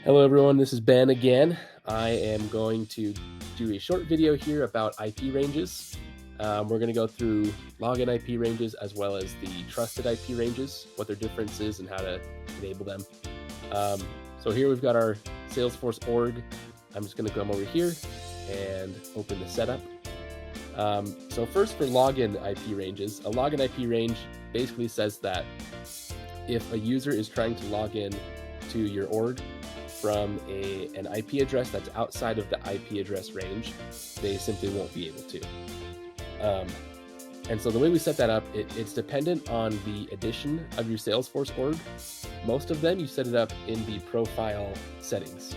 Hello everyone, this is Ben again. I am going to do a short video here about IP ranges. We're going to go through login IP ranges as well as the trusted IP ranges, what their difference is and how to enable them. So here we've got our Salesforce org. I'm just going to come over here and open the setup. So first for login IP ranges, a login IP range basically says that if a user is trying to log in to your org from an IP address that's outside of the IP address range, they simply won't be able to. And so the way we set that up, it's dependent on the edition of your Salesforce org. Most of them, you set it up in the profile settings.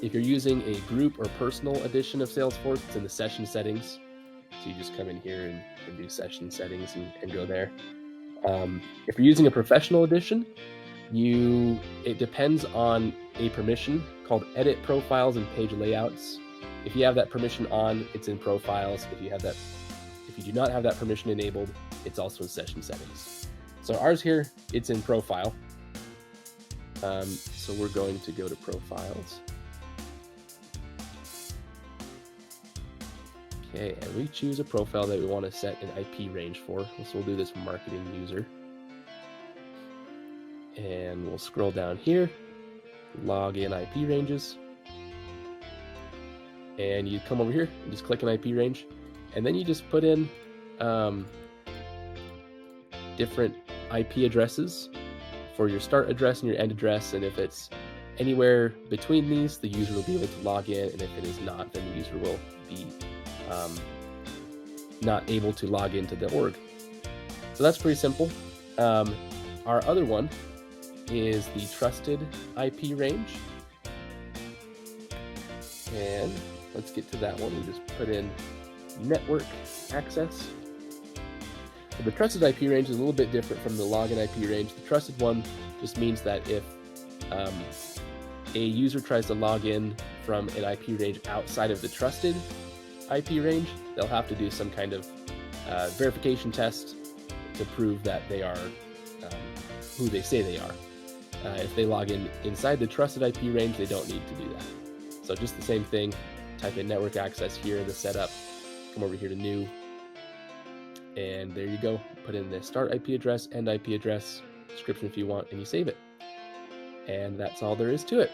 If you're using a group or personal edition of Salesforce, it's in the session settings. So you just come in here and do session settings and go there. If you're using a professional edition, it depends on a permission called edit profiles and page layouts. If you have that permission on, it's in profiles. If you do not have that permission enabled, it's also in session settings. So ours here, it's in profile. So we're going to go to profiles. Okay, and we choose a profile that we want to set an IP range for. So we'll do this marketing user. And we'll scroll down here, log in IP ranges. And you come over here and just click an IP range. And then you just put in different IP addresses for your start address and your end address. And if it's anywhere between these, the user will be able to log in. And if it is not, then the user will be not able to log into the org. So that's pretty simple. Our other one is the trusted IP range. And let's get to that one. We just put in network access. So the trusted IP range is a little bit different from the login IP range. The trusted one just means that if a user tries to log in from an IP range outside of the trusted IP range, they'll have to do some kind of verification test to prove that they are who they say they are. If they log in inside the trusted IP range, they don't need to do that. So just the same thing, type in network access here in the setup, come over here to new, and there you go. Put in the start IP address, end IP address, description if you want, and you save it. And that's all there is to it.